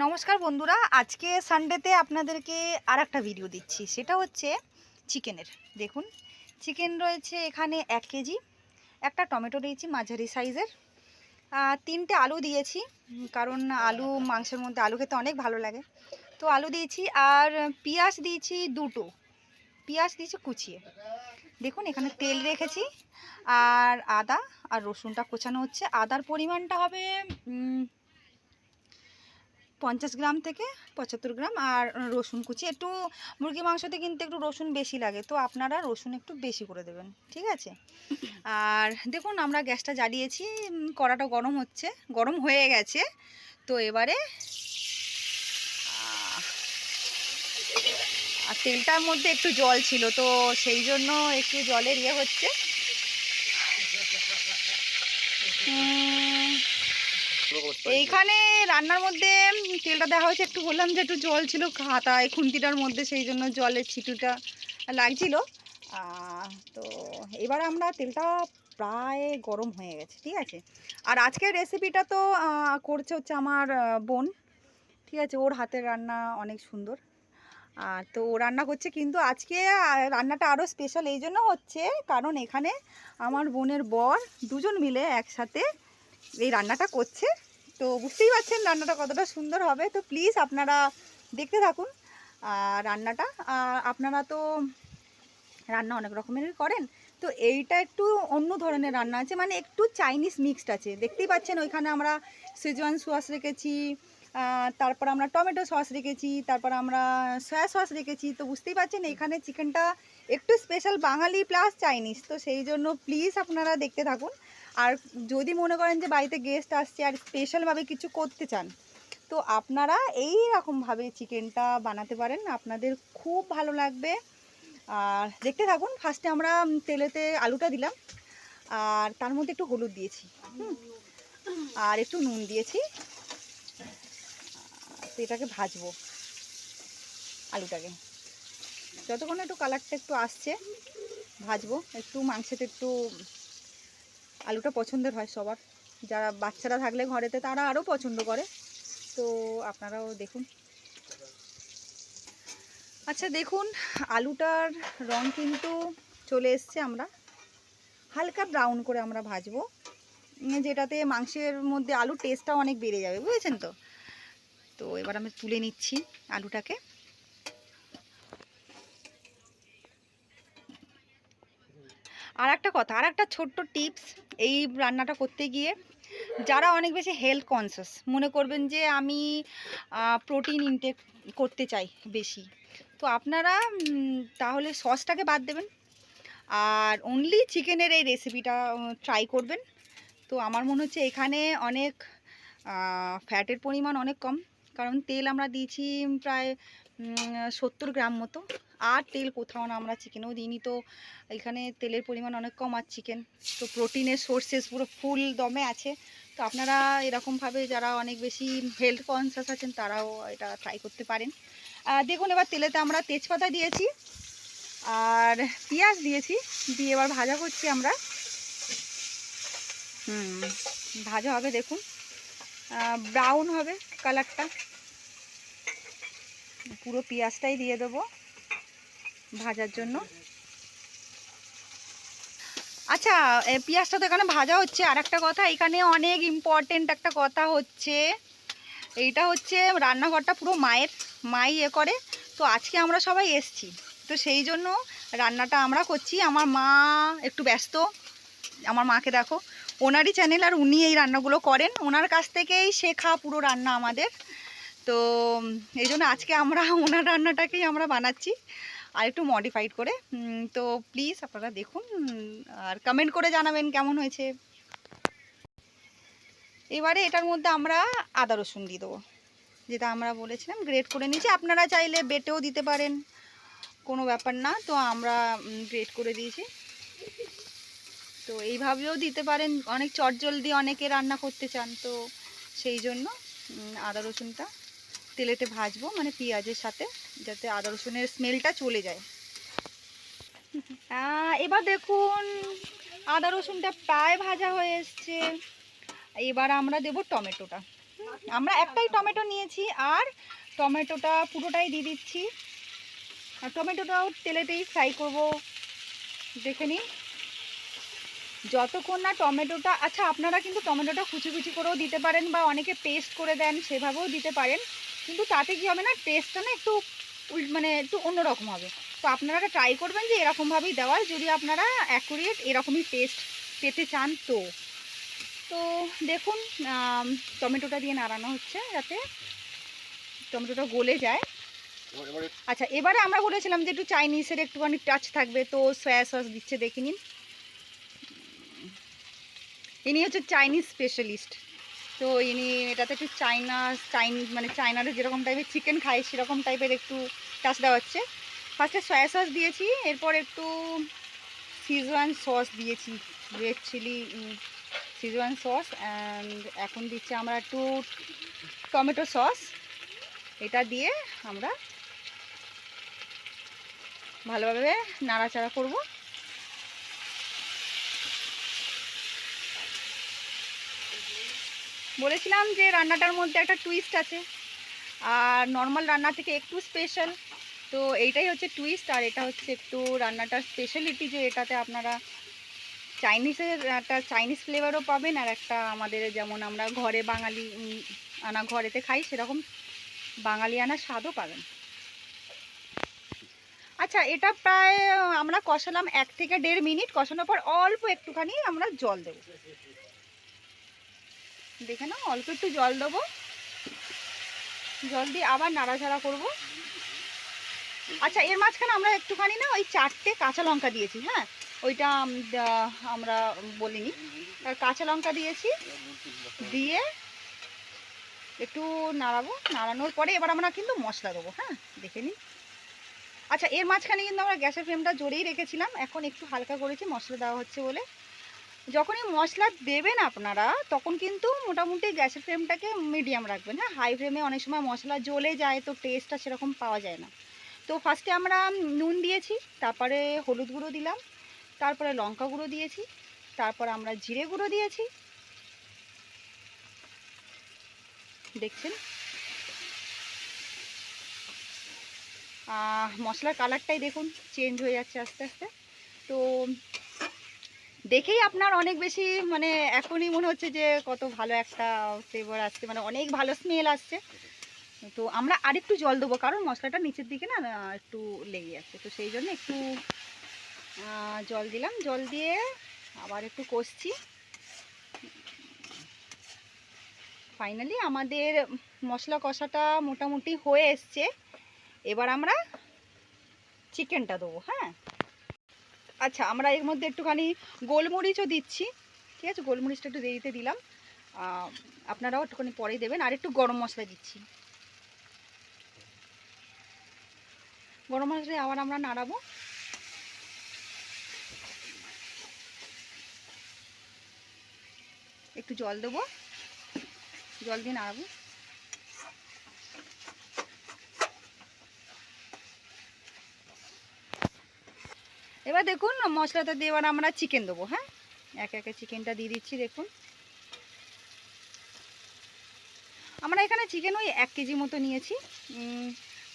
নমস্কার বন্ধুরা, আজকে সানডেতে আপনাদেরকে আর একটা ভিডিও দিচ্ছি। সেটা হচ্ছে চিকেনের। দেখুন, চিকেন রয়েছে এখানে 1 কেজি, একটা টমেটো দিয়েছি মাঝারি সাইজের, 3টে আলু দিয়েছি, কারণ আলু মাংসের মধ্যে আলু খেতে অনেক ভালো লাগে, তো আলু দিয়েছি। আর পেঁয়াজ দিয়েছি 2টো, পেঁয়াজ দিয়েছি কুচিয়ে। দেখুন এখানে তেল রেখেছি, আর আদা আর রসুনটা কোচানো হচ্ছে। আদার পরিমাণটা হবে 50 গ্রাম থেকে 75 গ্রাম। আর রসুন কুচি, একটু মুরগি মাংসতে কিন্তু একটু রসুন বেশি লাগে, তো আপনারা রসুন একটু বেশি করে দেবেন, ঠিক আছে। আর দেখুন আমরা গ্যাসটা জ্বালিয়েছি, কড়াটা গরম হচ্ছে, গরম হয়ে গেছে। তো এবারে আর তেলটার মধ্যে একটু জল ছিল, তো সেই জন্য একটু জলের ইয়ে হচ্ছে। এইখানে রান্নার মধ্যে তেলটা দেওয়া হয়েছে, একটু বললাম যে একটু জল ছিল হাতায় খুন্তিটার মধ্যে, সেই জন্য জলের ছিটুটা লাগছিল। তো এবার আমরা তেলটা প্রায় গরম হয়ে গেছে, ঠিক আছে। আর আজকের রেসিপিটা তো করছে হচ্ছে আমার বোন, ঠিক আছে। ওর হাতের রান্না অনেক সুন্দর, তো ও রান্না করছে। কিন্তু আজকে রান্নাটা আরও স্পেশাল এই জন্য হচ্ছে, কারণ এখানে আমার বোনের বর দুজন মিলে একসাথে এই রান্নাটা করছে। তো বুঝতেই পারছেন রান্নাটা কতটা সুন্দর হবে। তো প্লিজ আপনারা দেখতে থাকুন রান্নাটা। আপনারা তো রান্না অনেক রকমেরই করেন, তো এইটা একটু অন্য ধরনের রান্না আছে, মানে একটু চাইনিজ মিক্সড আছে। দেখতেই পাচ্ছেন ওইখানে আমরা শেজওয়ান সস রেখেছি, তারপর আমরা টমেটো সস রেখেছি, তারপর আমরা সয়া সস রেখেছি। তো বুঝতেই পারছেন এখানে চিকেনটা একটু স্পেশাল বাঙালি প্লাস চাইনিজ, তো সেই জন্য প্লিজ আপনারা দেখতে থাকুন। আর যদি মনে করেন যে বাড়িতে গেস্ট আসছে আর স্পেশালভাবে কিছু করতে চান, তো আপনারা এই রকমভাবে চিকেনটা বানাতে পারেন, আপনাদের খুব ভালো লাগবে। আর দেখতে থাকুন। ফার্স্টে আমরা তেলেতে আলুটা দিলাম, আর তার মধ্যে একটু হলুদ দিয়েছি, আর একটু নুন দিয়েছি। তো এটাকে ভাজবো, আলুটাকে যতক্ষণ একটু কালারটা একটু আসছে ভাজবো। একটু মাংসেতে একটু আলুটা পছন্দের হয় সবার, যারা বাচ্চারা থাকলে ঘরেতে তারা আরও পছন্দ করে, তো আপনারাও দেখুন। আচ্ছা দেখুন, আলুটার রং কিন্তু চলে এসছে। আমরা হালকা ব্রাউন করে আমরা ভাজবো, যেটাতে মাংসের মধ্যে আলুর টেস্টটা অনেক বেড়ে যাবে, বুঝেছেন তো। তো এবার আমি তুলে নিচ্ছি আলুটাকে। আর একটা কথা, আর একটা ছোট্ট টিপস এই রান্নাটা করতে গিয়ে, যারা অনেক বেশি হেলথ কনসিয়াস মনে করবেন যে আমি প্রোটিন ইনটেক করতে চাই বেশি, তো আপনারা তাহলে সসটাকে বাদ দেবেন, আর অনলি চিকেনের এই রেসিপিটা ট্রাই করবেন। তো আমার মনে হচ্ছে এখানে অনেক ফ্যাটের পরিমাণ অনেক কম, কারণ তেল আমরা দিয়েছি প্রায় 70 গ্রাম মতো। আর তেল কোথাও না, আমরা চিকেনেও দিইনি, তো এখানে তেলের পরিমাণ অনেক কম। আর চিকেন তো প্রোটিনের সোর্সেস পুরো ফুল দমে আছে। তো আপনারা এরকমভাবে যারা অনেক বেশি হেলথ কনসিয়াস আছেন তারাও এটা ট্রাই করতে পারেন। দেখুন এবার তেলেতে আমরা তেজপাতা দিয়েছি আর পেঁয়াজ দিয়েছি, দিয়ে এবার ভাজা করছি আমরা। ভাজা হবে, দেখুন ব্রাউন হবে কালারটা। পুরো পেঁয়াজটাই দিয়ে দেবো ভাজার জন্য। আচ্ছা, পেঁয়াজটা তো এখানে ভাজা হচ্ছে। আর একটা কথা, এখানে অনেক ইম্পর্টেন্ট একটা কথা হচ্ছে, এইটা হচ্ছে রান্নাঘরটা পুরো মাই করে। তো আজকে আমরা সবাই এসছি, তো সেই জন্য রান্নাটা আমরা করছি। আমার মা একটু ব্যস্ত, আমার মাকে দেখো, ওনারই চ্যানেল, আর উনি এই রান্নাগুলো করেন, ওনার কাছ থেকেই শেখা পুরো রান্না আমাদের। তো এই জন্য আজকে আমরা ওনার রান্নাটাকেই আমরা বানাচ্ছি, আর একটু মডিফাইড করে। তো প্লিজ আপনারা দেখুন, আর কমেন্ট করে জানাবেন কেমন হয়েছে। এবারে এটার মধ্যে আমরা আদা রসুন দিয়ে দেবো, যেটা আমরা বলেছিলাম গ্রেট করে নিয়েছি। আপনারা চাইলে বেটেও দিতে পারেন, কোনো ব্যাপার না। তো আমরা গ্রেট করে দিয়েছি, তো এইভাবেও দিতে পারেন। অনেক চটজলদি অনেকে রান্না করতে চান, তো সেই জন্য আদা রসুনটা তেলেতে ভাজবো, মানে পেঁয়াজের সাথে, যাতে আদা রসুনের স্মেলটা চলে যায়। এবার দেখুন আদা রসুনটা প্রায় ভাজা হয়ে এসছে। এবার আমরা দেব টমেটোটা। আমরা একটাই টমেটো নিয়েছি আর টমেটোটা পুরোটাই দিয়ে দিচ্ছি। আর টমেটোটাও তেলেতেই ফ্রাই করব, দেখে নিন যতক্ষণ না টমেটোটা, আচ্ছা আপনারা কিন্তু টমেটোটা কুচি কুচি করেও দিতে পারেন বা অনেকে পেস্ট করে দেন সেভাবেও দিতে পারেন, কিন্তু তাতে কি হবে না, টেস্টটা না একটু মানে একটু অন্যরকম হবে। তো আপনারা ট্রাই করবেন যে এরকমভাবেই দেওয়ার, যদি আপনারা অ্যাকুরেট এরকমই টেস্ট পেতে চান। তো তো দেখুন টমেটোটা দিয়ে নাড়ানো হচ্ছে যাতে টমেটোটা গলে যায়। আচ্ছা এবারে আমরা বলেছিলাম যে একটু চাইনিজের একটুখানি টাচ থাকবে, তো সয়া সস দিচ্ছে, দেখে নিন। ইনি হচ্ছে চাইনিজ স্পেশালিস্ট, তো ইনি এটাতে একটু চাইনিজ মানে চায়নার যেরকম টাইপের চিকেন খায় সেরকম টাইপের একটু টাচ দেওয়া হচ্ছে। ফার্স্টে সয়া সস দিয়েছি, এরপর একটু সিজওয়ান সস দিয়েছি, red chilli Szechuan sauce, and এখন দিচ্ছি আমরা একটু টমেটো সস। এটা দিয়ে আমরা ভালোভাবে নাড়াচাড়া করব। বলেছিলাম যে রান্নাটার মধ্যে একটা টুইস্ট আছে, আর নর্মাল রান্না থেকে একটু স্পেশাল, তো এইটাই হচ্ছে টুইস্ট। আর এটা হচ্ছে একটু রান্নাটার স্পেশালিটি, যে এটাতে আপনারা চাইনিজের একটা চাইনিজ ফ্লেভারও পাবেন, আর একটা আমাদের যেমন আমরা ঘরে বাঙালি আনা ঘরেতে খাই সেরকম বাঙালি আনা স্বাদও পাবেন। আচ্ছা এটা প্রায় আমরা কষালাম 1 থেকে 1.5 মিনিট, কষানোর পর অল্প একটুখানি আমরা জল দেবো, দেখে নাও অল্প একটু জল দেবো, জল দিয়ে আবার নাড়াচাড়া করব। আচ্ছা এর মাঝখানে আমরা একটুখানি না ওই 4টে কাঁচা লঙ্কা দিয়েছি, হ্যাঁ ওইটা আমরা বলিনি, কাঁচা লঙ্কা দিয়েছি, দিয়ে একটু নাড়াবো। নাড়ানোর পরে এবার আমরা কিন্তু মশলা দেবো, হ্যাঁ দেখে নিন। আচ্ছা এর মাঝখানে কিন্তু আমরা গ্যাসের ফ্লেমটা জোরেই রেখেছিলাম, এখন একটু হালকা করেছি মশলা দেওয়া হচ্ছে বলে। যখনই মশলা দেবেন আপনারা তখন কিন্তু মোটামুটি গ্যাসের ফ্লেমটাকে মিডিয়াম রাখবেন, হ্যাঁ হাই ফ্লেমে অনেক সময় মশলা জ্বলে যায়, তো টেস্টটা সেরকম পাওয়া যায় না। তো ফার্স্টে আমরা নুন দিয়েছি, তারপরে হলুদ গুঁড়ো দিলাম, তারপরে লঙ্কা গুঁড়ো দিয়েছি, তারপর আমরা জিরে গুঁড়ো দিয়েছি, দেখছেন মশলার কালারটাই দেখুন চেঞ্জ হয়ে যাচ্ছে আস্তে আস্তে। তো দেখেই আপনার অনেক বেশি মানে এখনই মনে হচ্ছে যে কত ভালো একটা ফ্লেভার আসছে, মানে অনেক ভালো স্মেল আসছে। তো আমরা আরেকটু জল দেবো, কারণ মশলাটা নিচের দিকে না একটু লেগে যাচ্ছে, তো সেই জন্য একটু জল দিলাম। জল দিয়ে আবার একটু কষছি। ফাইনালি আমাদের মশলা কষাটা মোটামুটি হয়ে এসছে, এবার আমরা চিকেনটা দেবো, হ্যাঁ। আচ্ছা আমরা এর মধ্যে একটুখানি গোলমরিচও দিচ্ছি, ঠিক আছে, গোলমরিচটা একটু দেরিতে দিলাম, আপনারাও একটুখানি পরেই দেবেন। আর একটু গরম মশলা দিচ্ছি, গরম মশলা আবার আমরা নাড়াবো। একটু জল দেবো, জল দিয়ে নাড়াবো। এবার দেখুন মশলাটা দিয়ে এবার আমরা চিকেন দেবো, হ্যাঁ একে একে চিকেনটা দিয়ে দিচ্ছি। দেখুন আমরা এখানে চিকেন ওই 1 কেজি মতো নিয়েছি,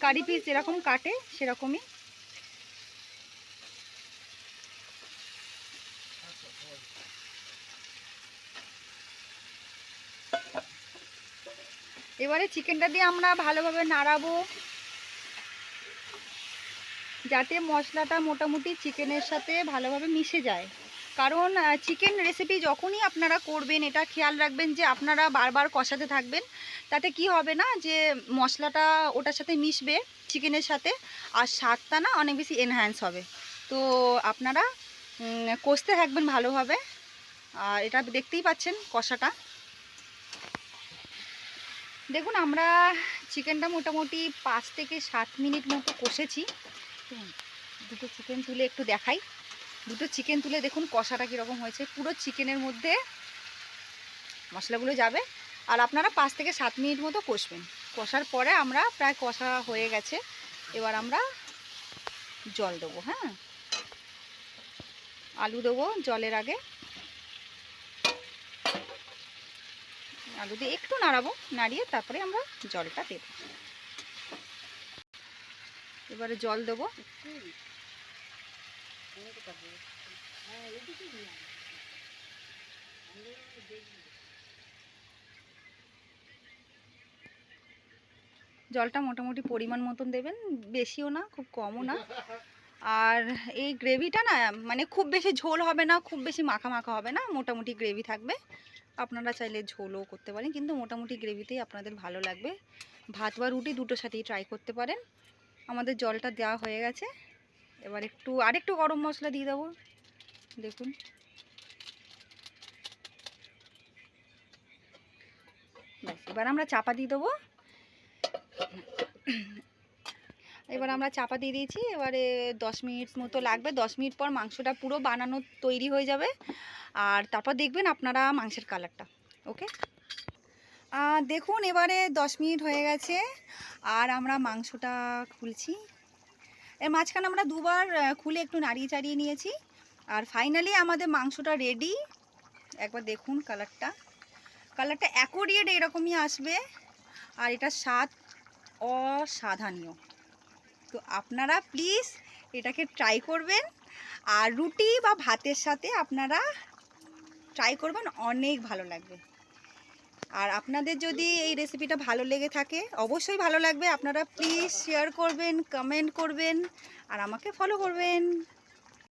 কারি পিস যেরকম কাটে সেরকমই। এবারে চিকেনটা দিয়ে আমরা ভালোভাবে নাড়াবো যাতে মশলাটা মোটামুটি চিকেনের সাথে ভালোভাবে মিশে যায়। কারণ চিকেন রেসিপি যখনই আপনারা করবেন এটা খেয়াল রাখবেন যে আপনারা বারবার কষাতে থাকবেন, তাতে কি হবে না যে মশলাটা ওটার সাথে মিশবে চিকেনের সাথে, আর স্বাদটা না অনেক বেশি এনহ্যান্স হবে। তো আপনারা কষতে থাকবেন ভালোভাবে। আর এটা দেখতেই পাচ্ছেন কষাটা, দেখুন আমরা চিকেনটা মোটামুটি 5 থেকে 7 মিনিট মতো কষেছি। দুটো চিকেন তুলে একটু দেখাই, দুটো চিকেন তুলে দেখুন কষাটা কীরকম হয়েছে, পুরো চিকেনের মধ্যে মশলাগুলো যাবে। আর আপনারা 5 থেকে 7 মিনিট মতো কষবেন, কষার পরে আমরা প্রায় কষা হয়ে গেছে, এবার আমরা জল দেবো, হ্যাঁ আলু দেবো জলের আগে। আলু দিয়ে একটু নাড়াবো, নাড়িয়ে তারপরে আমরা জলটা দেব। এবারে জল দেবো। জলটা মোটামুটি পরিমাণ মতন দেবেন, বেশিও না খুব কমও না। আর এই গ্রেভিটা না মানে খুব বেশি ঝোল হবে না, খুব বেশি মাখা মাখা হবে না, মোটামুটি গ্রেভি থাকবে। আপনারা চাইলে ঝোলও করতে পারেন, কিন্তু মোটামুটি গ্রেভিতেই আপনাদের ভালো লাগবে। ভাত বা রুটি দুটোর সাথেই ট্রাই করতে পারেন। আমাদের জলটা দেওয়া হয়ে গেছে, এবার আরেকটু গরম মশলা দিয়ে দেবো। দেখুন ব্যাস, এবার আমরা চাপা দিয়ে দেবো। এবার আমরা চাপা দিয়ে দিয়েছি, এবারে 10 মিনিট মতো লাগবে। 10 মিনিট পর মাংসটা পুরো বানানো তৈরি হয়ে যাবে, আর তারপর দেখবেন আপনারা মাংসের কালারটা। ওকে, দেখুন এবারে 10 মিনিট হয়ে গেছে, আর আমরা মাংসটা খুলছি। এর মাঝখানে আমরা দুবার খুলে একটু নাড়িয়ে চাড়িয়ে নিয়েছি, আর ফাইনালি আমাদের মাংসটা রেডি। একবার দেখুন কালারটা অ্যাকোরিয়েট এরকমই আসবে, আর এটা স্বাদ অসাধারণীয়। তো আপনারা প্লিজ এটাকে ট্রাই করবেন, আর রুটি বা ভাতের সাথে আপনারা ট্রাই করবেন, অনেক ভালো লাগবে। আর আপনাদের যদি এই রেসিপিটা ভালো লেগে থাকে, অবশ্যই ভালো লাগবে, আপনারা প্লিজ শেয়ার করবেন, কমেন্ট করবেন, আর আমাকে ফলো করবেন।